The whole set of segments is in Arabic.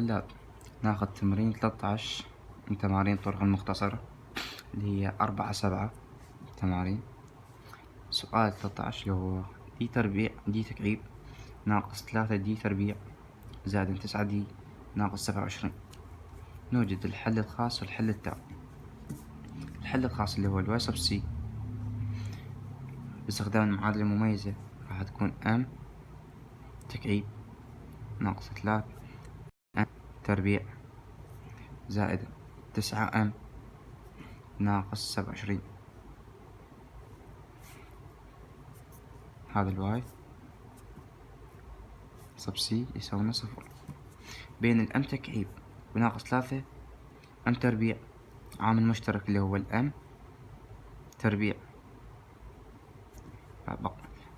طلاب، ناخذ تمرين 13 من تمارين الطرق المختصرة اللي هي 4/7 تمارين. سؤال 13 اللي هو دي تربيع دي تكعيب ناقص 3 دي تربيع زائد 9 دي ناقص 27. نوجد الحل الخاص والحل التام. الحل الخاص اللي هو الواي سب سي باستخدام المعادلة المميزة راح تكون ام تكعيب ناقص 3 ام تربيع زائد 9 ام ناقص 27. هذا الواي سب سي يساوي 0 بين الام تكعيب وناقص 3 ام تربيع عامل مشترك اللي هو الام تربيع.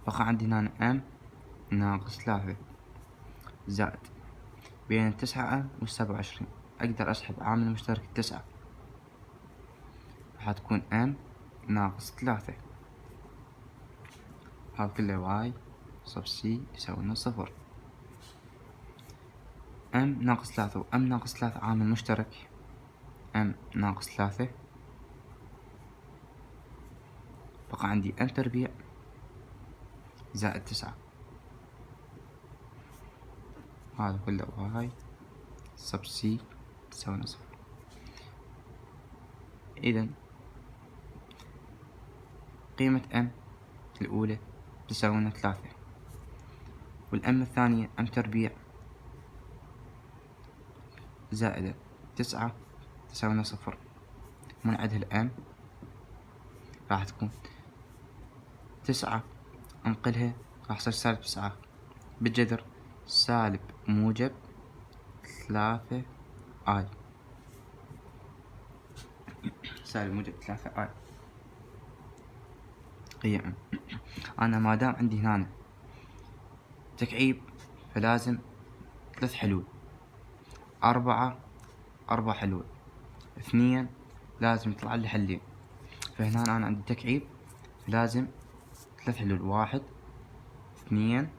بقى عندي هنا ام ناقص 3 زائد بين 9 ام و27. اقدر اسحب عامل مشترك 9 راح تكون ام ناقص 3. هذا كله واي سب سي يساوي 0. ام ناقص 3 وام ناقص 3 عامل مشترك ام ناقص 3. بقى عندي ام تربيع زائد 9. هذا كله واي سب سي تساوي 0. إذا قيمة ام الأولى تساوي 3 والام الثانية ام تربيع زائد 9 تساوي 0. منعدها الام راح تكون 9 انقلها راح تصير سالب 9 بالجذر سالب موجب 3 اي سالب موجب 3 اي قيم. انا ما دام عندي هنا تكعيب فلازم 3 حلول، 4 حلول، 2 لازم يطلع لي حلين. فهنا انا عندي تكعيب لازم 3 حلول، 1 2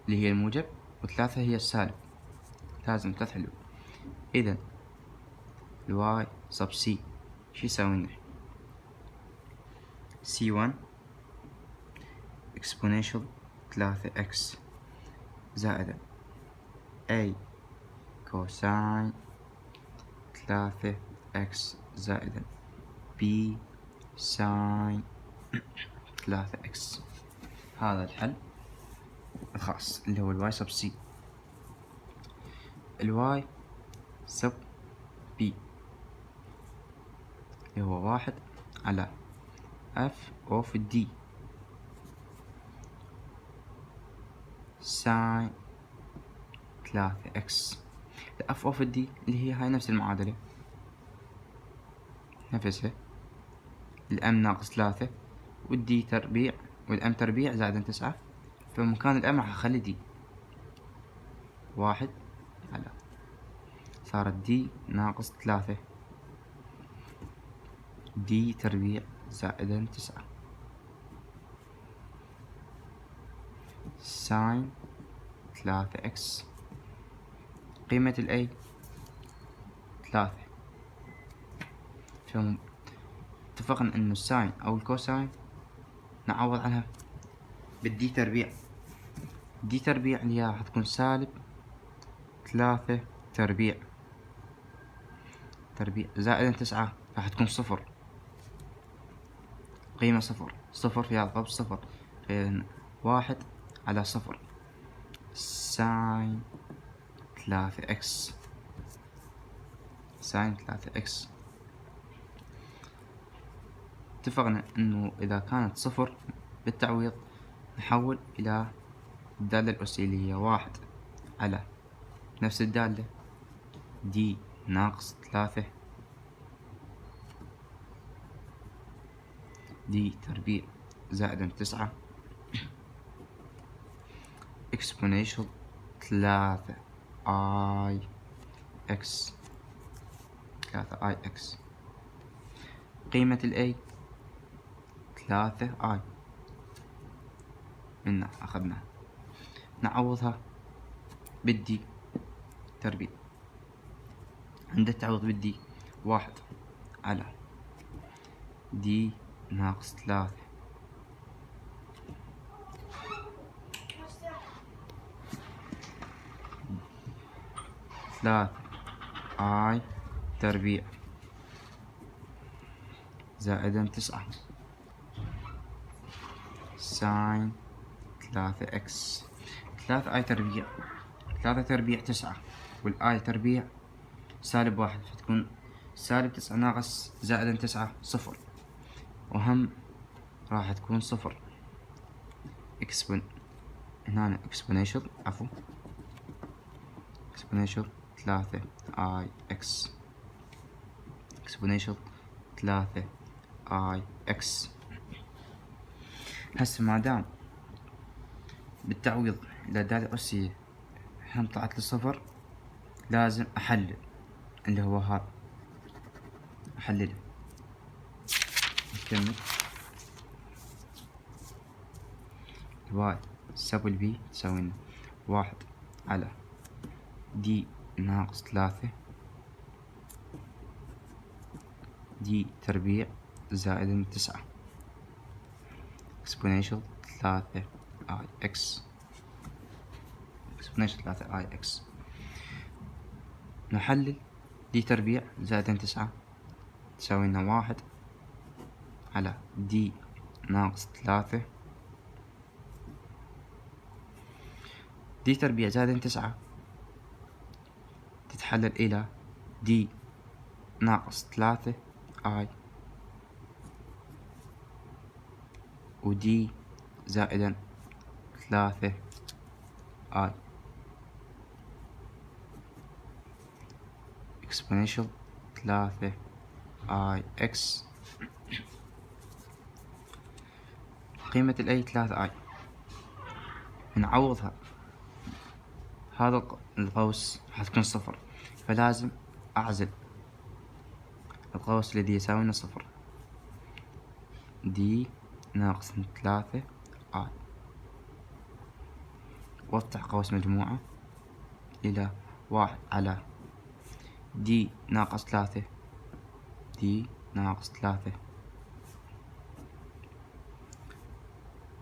اللي هي الموجب و3 هي السالب، لازم 3 حلول. اذا الواي سب سي شو يساوي لنا؟ C1 exponential 3x زائد A كوساين 3x زائد B ساين 3x. هذا الحل الخاص اللي هو الواي سب سي. الواي سب بي اللي هو 1 على اف اوف دي ساين 3x. الاف اوف دي اللي هي هاي نفس المعادلة نفسها، الام ناقص 3 والدي تربيع والام تربيع زائد 9. فمكان الام راح اخلي دي 1 على صارت دي ناقص 3 دي تربيع زائد 9 ساين 3x. قيمة الاي 3. اتفقنا انه الساين او الكوساين نعوض عنها بالدي تربيع. دي تربيع اللي هي راح تكون سالب 3 تربيع زائد 9 راح تكون 0. قيمة 0 فيها ضرب 0 في 1 على 0 ساين 3x ساين 3x. اتفقنا انه اذا كانت 0 بالتعويض نحول الى الدالة الأسية اللي هي 1 على نفس الدالة دي ناقص 3 دي تربيع زائد 9 exponential 3 اي اكس قيمة الاي 3 اي منا اخذناها، نعوضها بالدي تربيع عند التعويض بدي 1 على دي ناقص 3 اي تربيع زائدا 9 ساين 3 اكس. 3 اي تربيع، 3 تربيع 9، والاي تربيع -1، فتكون -9 ناقص زائدا 9 صفر، وهم راح تكون صفر. هنا exponential عفوا exponential 3 اي اكس exponential 3 اي اكس. هسه مادام بالتعويض الأعداد الأسية هم طلعت لصفر، لازم أحلل اللي هو هذا، أحلله. نكمل. الواي تساوي البي تساوي لنا 1 على دي ناقص 3 دي تربيع زائد 9 exponential 3 اي اكس exponential 3 اي اكس. نحلل دي تربيع زائد 9 تساوي لنا 1 على دي ناقص 3 دي تربيع زائد 9 تتحلل إلى دي ناقص 3 اي ودي زائدا 3 اي exponential 3 اي اكس. قيمة الاي 3 اي نعوضها، هذا القوس حتكون صفر، فلازم اعزل القوس الذي يساوي لنا صفر. دي ناقص 3 اي وافتح قوس مجموعة الى 1 على دي ناقص 3 دي ناقص 3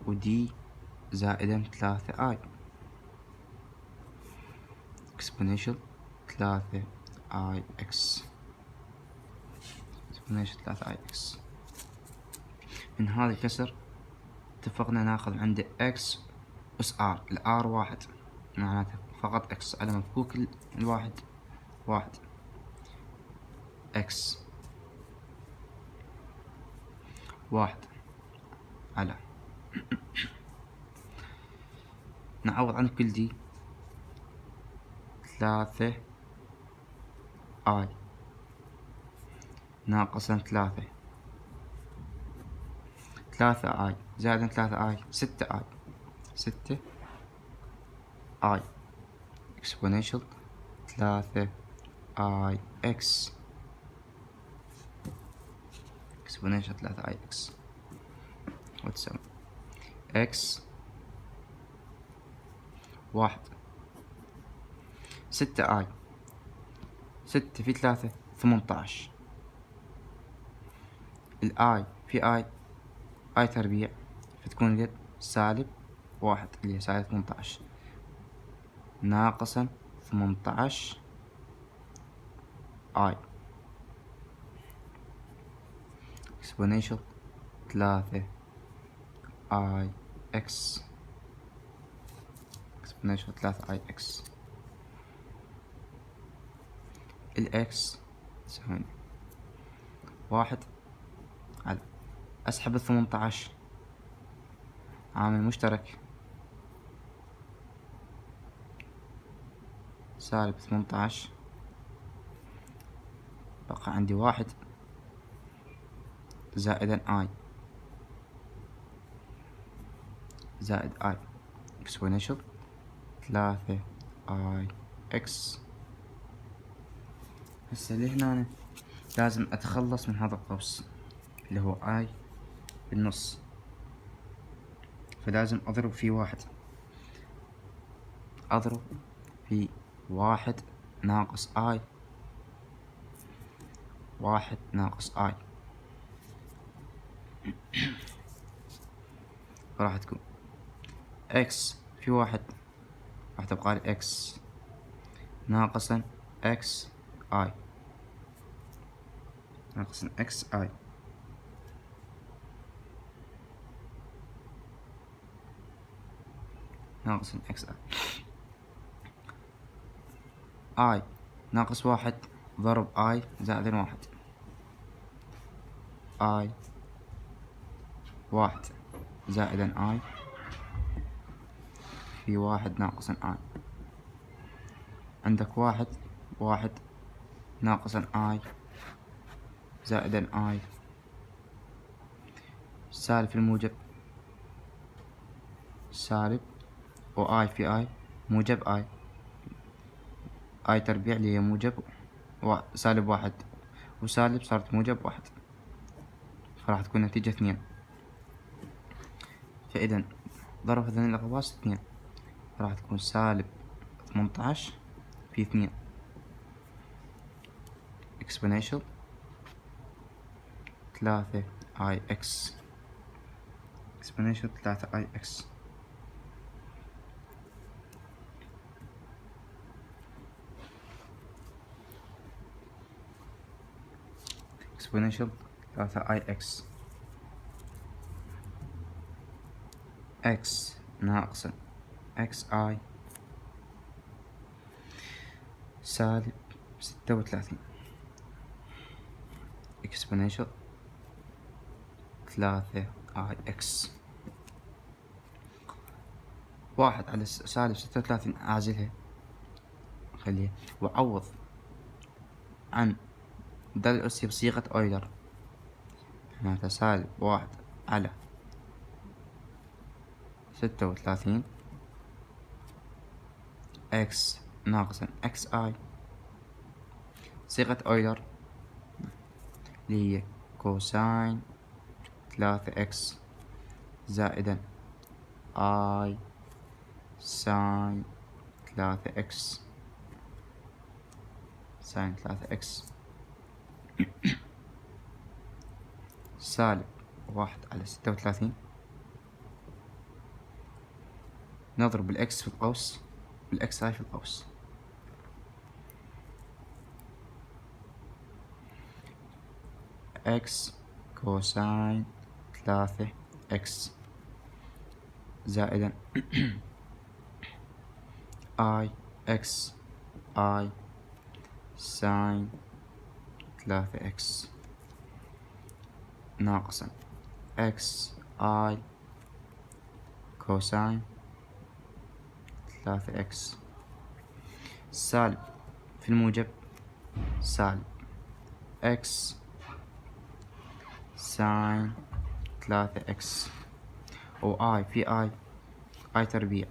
ودي زائدا 3 اي exponential 3 اي اكس exponential 3 اي اكس. من هذا الكسر اتفقنا ناخذ عند اكس اس ار، الار 1 معناته فقط اكس على مفكوك الواحد 1 اكس 1 على نعوض عن كل دي 3 اي ناقصا 3 اي زائدا 3 اي 6 اي 6 اي exponential 3 اي اكس exponential 3 اي اكس وتساوي اكس 1 6 اي 6 في 3 18 الاي في اي تربيع فتكون قد -1 اللي هي -18 ناقصا 18 اي exponential 3 اي اكس exponential 3 اي اكس. الاكس تساوي 1 على اسحب 18 عامل مشترك -18 بقى عندي 1 زائدا اي زائد اي exponential 3 اي اكس. هسه لهنا لازم اتخلص من هذا القوس اللي هو اي بالنص، فلازم اضرب في 1 اضرب في 1 ناقص اي واحد ناقص اي راح تكون اكس في واحد راح تبقى لي اكس ناقصا اكس اي ناقصا اكس اي ناقصا اكس اي ناقص واحد ضرب اي زائد واحد اي واحد زائدا اي في واحد ناقصا اي عندك واحد ناقصا اي زائدا اي سالب في الموجب سالب واي في اي موجب اي تربيع اللي هي موجب سالب واحد وسالب صارت موجب واحد فراح تكون نتيجة 2 فإذا ضرب هذين الأقواس 2 راح تكون سالب 18 في 2 exponential 3 اي اكس exponential 3 اي اكس exponential 3 اي اكس اكس ناقصا اكس اي سالب 36 exponential 3 اي اكس واحد على سالب 36 اعزلها خليها وعوض عن دال الأسي بصيغة أويلر معناتها سالب واحد على 36 اكس ناقصا اكس اي صيغة أويلر اللي هي كوساين 3 اكس زائدا اي ساين 3 اكس ساين 3 اكس سالب واحد على 36 نضرب الاكس في القوس بالاكس اي في القوس اكس كوساين 3 اكس زائدا اي اكس اي ساين 3 اكس ناقصا اكس اي كوساين 3 اكس سالب في الموجب سالب اكس ساين 3 اكس و اي في اي تربيع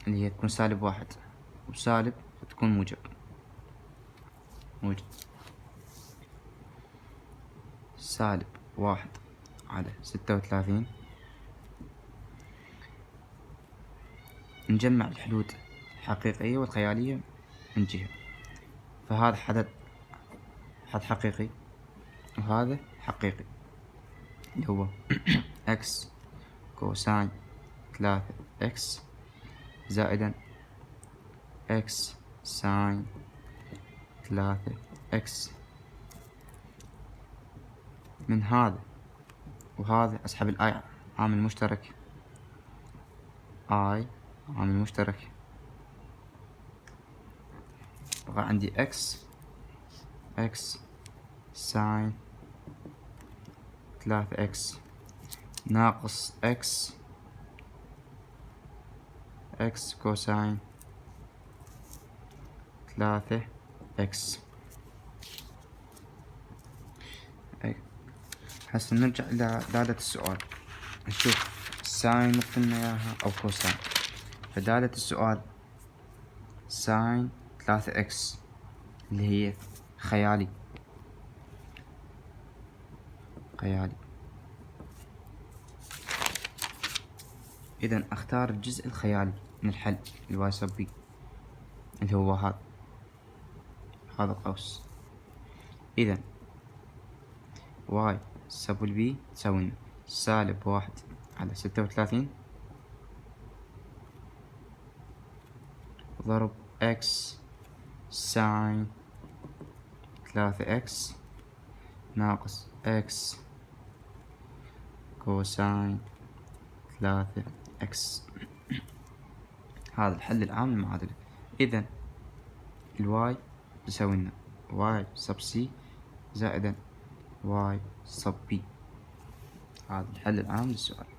اللي هي تكون سالب واحد وسالب تكون موجب سالب واحد على 36 نجمع الحدود الحقيقية والخيالية من جهة فهذا حد حقيقي وهذا حقيقي اللي هو اكس كوساين 3 اكس زائدا اكس ساين 3 اكس من هذا وهذا اسحب الاي عامل مشترك اي عامل مشترك بقى عندي اكس ساين 3 اكس ناقص اكس كوساين 3 اكس هسه نرجع إلى دالة السؤال نشوف ساين مثلنا إياها أو كوساين فدالة السؤال ساين 3 اكس اللي هي خيالي إذا أختار الجزء الخيالي من الحل اللي يساوي بي اللي هو هذا القوس إذا واي سب البي تساوي لنا سالب 1/36 ضرب اكس ساين 3x ناقص اكس كوساين 3x. هذا الحل العام للمعادلة. إذا الواي تساوي لنا واي سب سي زائدا واي سب بي. هذا الحل العام للسؤال.